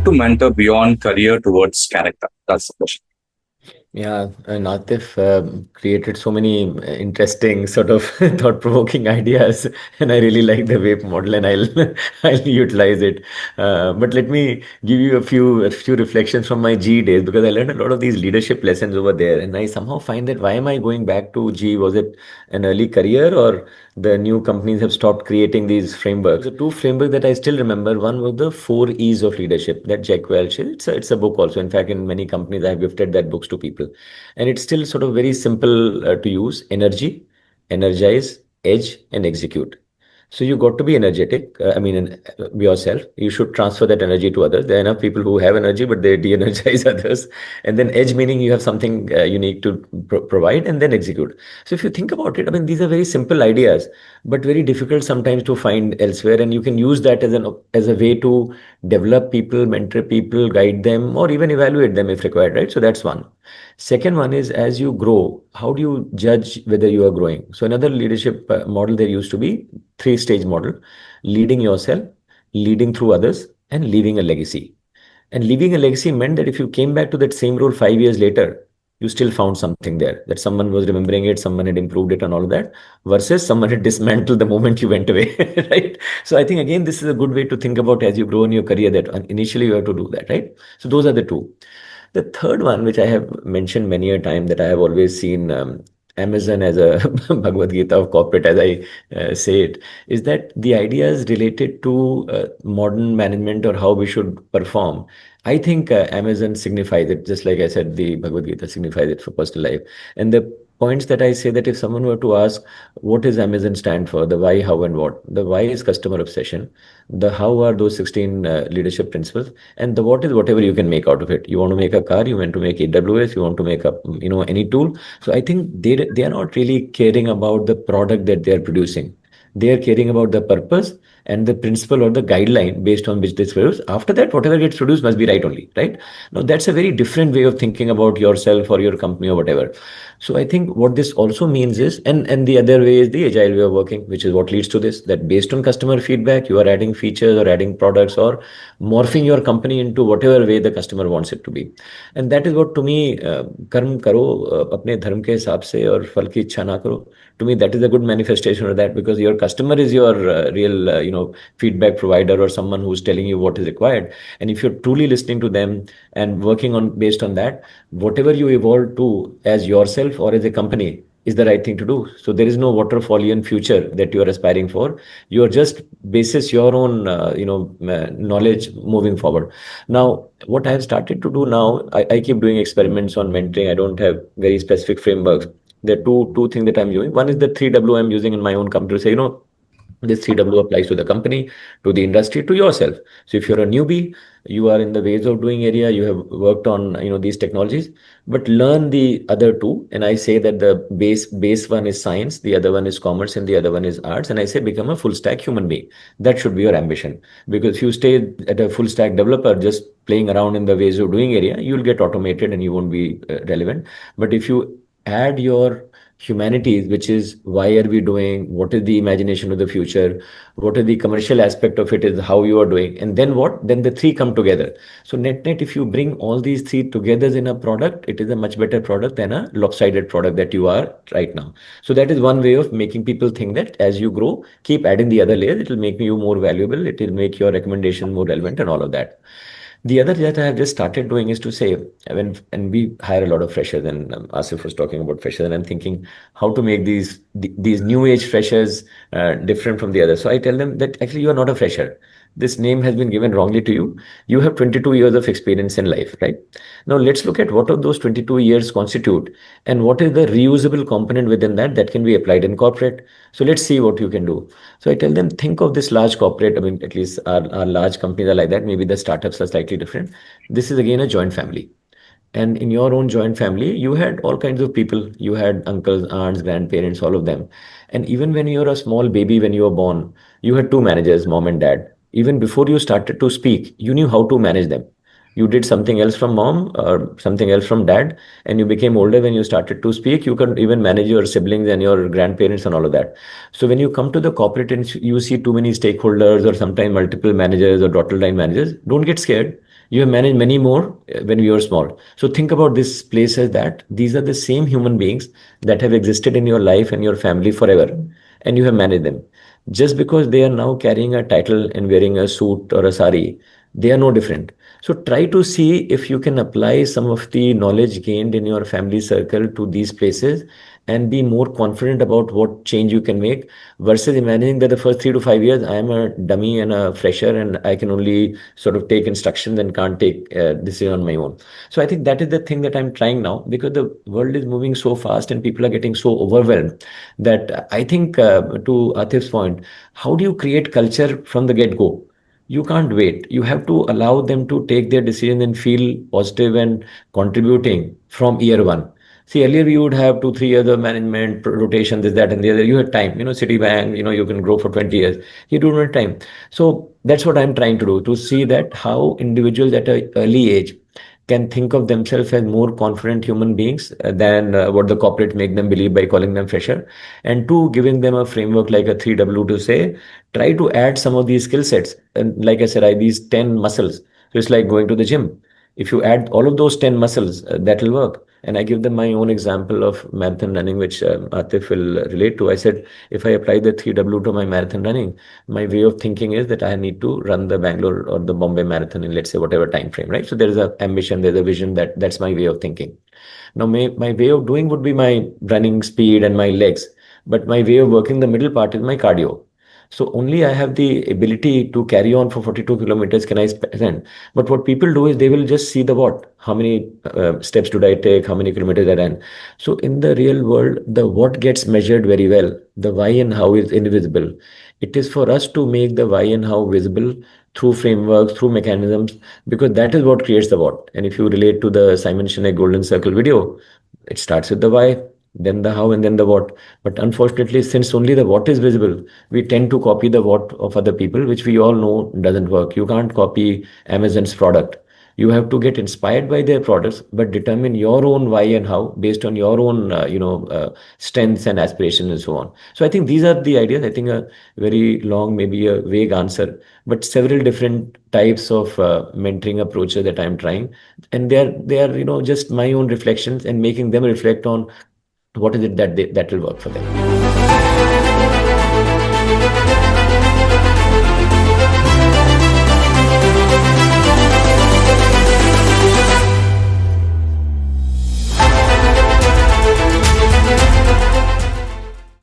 to mentor beyond career towards character? That's the question. Yeah, Natif created so many interesting sort of thought-provoking ideas, and I really like the WAPE model, and I'll I'll utilize it. But let me give you a few reflections from my G days, because I learned a lot of these leadership lessons over there, and I somehow find that why am I going back to G? Was it an early career, or the new companies have stopped creating these frameworks? The two frameworks that I still remember, one was the four E's of leadership that Jack Welch. It's a book also. In fact, in many companies, I've gifted that books to people, and it's still sort of very simple to use: energy, energize, edge, and execute. So you got to be energetic. Yourself. You should transfer that energy to others. There are enough people who have energy, but they de-energize others. And then edge, meaning you have something unique to provide, and then execute. So if you think about it, I mean, these are very simple ideas, but very difficult sometimes to find elsewhere. And you can use that as a way to develop people, mentor people, guide them, or even evaluate them if required. Right. So that's one. Second one is, as you grow, how do you judge whether you are growing? So another leadership model there used to be three-stage model: leading yourself, leading through others, and leaving a legacy. And leaving a legacy meant that if you came back to that same role 5 years later, you still found something there, that someone was remembering it, someone had improved it, and all of that, versus someone had dismantled the moment you went away, right? So I think again, this is a good way to think about as you grow in your career, that initially you have to do that, right? So those are the two. The third one, which I have mentioned many a time, that I have always seen Amazon as a Bhagavad Gita of corporate, as I say it, is that the ideas related to modern management or how we should perform. I think Amazon signifies it, just like I said, the Bhagavad Gita signifies it for personal life. And the points that I say, that if someone were to ask, what does Amazon stand for? The why, how, and what. The why is customer obsession. The how are those 16 leadership principles, and the what is whatever you can make out of it. You want to make a car, you want to make AWS, you want to make a any tool. So I think they are not really caring about the product that they are producing. They are caring about the purpose and the principle or the guideline based on which this produce. After that, whatever gets produced must be right only, right? Now that's a very different way of thinking about yourself or your company or whatever. So I think what this also means is, and the other way is the agile way of working, which is what leads to this, that based on customer feedback, you are adding features or adding products or morphing your company into whatever way the customer wants it to be. And that is what, to me, कर्म करो अपने धर्म के हिसाब से और फल की इच्छा ना करो. To me, that is a good manifestation of that, because your customer is your real feedback provider, or someone who's telling you what is required. And if you're truly listening to them and working on based on that, whatever you evolve to as yourself or as a company is the right thing to do. So there is no waterfallian future that you are aspiring for. You are just basis your own knowledge moving forward. Now what I have started to do now, I keep doing experiments on mentoring. I don't have very specific frameworks. There are two things that I'm using. One is the 3W I'm using in my own company to say, this 3W applies to the company, to the industry, to yourself. So if you're a newbie, you are in the ways of doing area, you have worked on these technologies, but learn the other two. And I say that the base one is science, the other one is commerce, and the other one is arts. And I say become a full stack human being. That should be your ambition. Because if you stay at a full stack developer just playing around in the ways of doing area, you'll get automated and you won't be relevant. But if you add your humanities, which is why are we doing, what is the imagination of the future, what is the commercial aspect of it, is how you are doing, and then what, then the three come together. So net if you bring all these three together in a product, it is a much better product than a lopsided product that you are right now. So that is one way of making people think that as you grow, keep adding the other layers. It will make you more valuable, it will make your recommendation more relevant, and all of that. The other that I have just started doing is to say, and we hire a lot of freshers, and Asif was talking about freshers, and I'm thinking how to make these new age freshers different from the others. So I tell them that actually you are not a fresher. This name has been given wrongly to you. You have 22 years of experience in life, right? Now let's look at what of those 22 years constitute, and what is the reusable component within that can be applied in corporate. So let's see what you can do. So I tell them, think of this large corporate. I mean, at least our large companies are like that. Maybe the startups are slightly different. This is again a joint family. And in your own joint family, you had all kinds of people. You had uncles, aunts, grandparents, all of them. And even when you're a small baby, when you were born, you had two managers, mom and dad. Even before you started to speak, you knew how to manage them. You did something else from mom or something else from dad, and you became older when you started to speak. You could even manage your siblings and your grandparents and all of that. So when you come to the corporate and you see too many stakeholders or sometimes multiple managers or dotted line managers, don't get scared. You have managed many more when you were small. So think about this place as that these are the same human beings that have existed in your life and your family forever, and you have managed them. Just because they are now carrying a title and wearing a suit or a sari, they are no different. So try to see if you can apply some of the knowledge gained in your family circle to these places and be more confident about what change you can make versus imagining that the first 3 to 5 years I am a dummy and a fresher and I can only sort of take instructions and can't take decision on my own. So I think that is the thing that I'm trying now, because the world is moving so fast and people are getting so overwhelmed that I think, to Atif's point, how do you create culture from the get go? You can't wait. You have to allow them to take their decision and feel positive and contributing from year one. See, earlier we would have 2, 3 years of management, rotation, this, that, and the other. You had time. Citibank, you can grow for 20 years. You don't have time. So that's what I'm trying to do, to see that how individuals at an early age can think of themselves as more confident human beings than what the corporate make them believe by calling them fresher, and two, giving them a framework like a 3W to say, try to add some of these skill sets. And like I said, I these 10 muscles. So it's like going to the gym. If you add all of those 10 muscles, that will work. And I give them my own example of marathon running, which Atif will relate to. I said, if I apply the 3W to my marathon running, my way of thinking is that I need to run the Bangalore or the Bombay marathon in, let's say, whatever time frame, right? So there is a ambition, there's a vision, that's my way of thinking. Now, my way of doing would be my running speed and my legs, but my way of working the middle part is my cardio. So only I have the ability to carry on for 42 kilometers can I spend. But what people do is they will just see the what, how many steps did I take, how many kilometers I ran. So in the real world, the what gets measured very well. The why and how is invisible. It is for us to make the why and how visible through frameworks, through mechanisms, because that is what creates the what. And if you relate to the Simon Sinek Golden Circle video, it starts with the why, then the how, and then the what. But unfortunately, since only the what is visible, we tend to copy the what of other people, which we all know doesn't work. You can't copy Amazon's product. You have to get inspired by their products, but determine your own why and how based on your own, strengths and aspirations and so on. So I think these are the ideas. I think a very long, maybe a vague answer, but several different types of mentoring approaches that I'm trying, and they are just my own reflections and making them reflect on what is it that will work for them.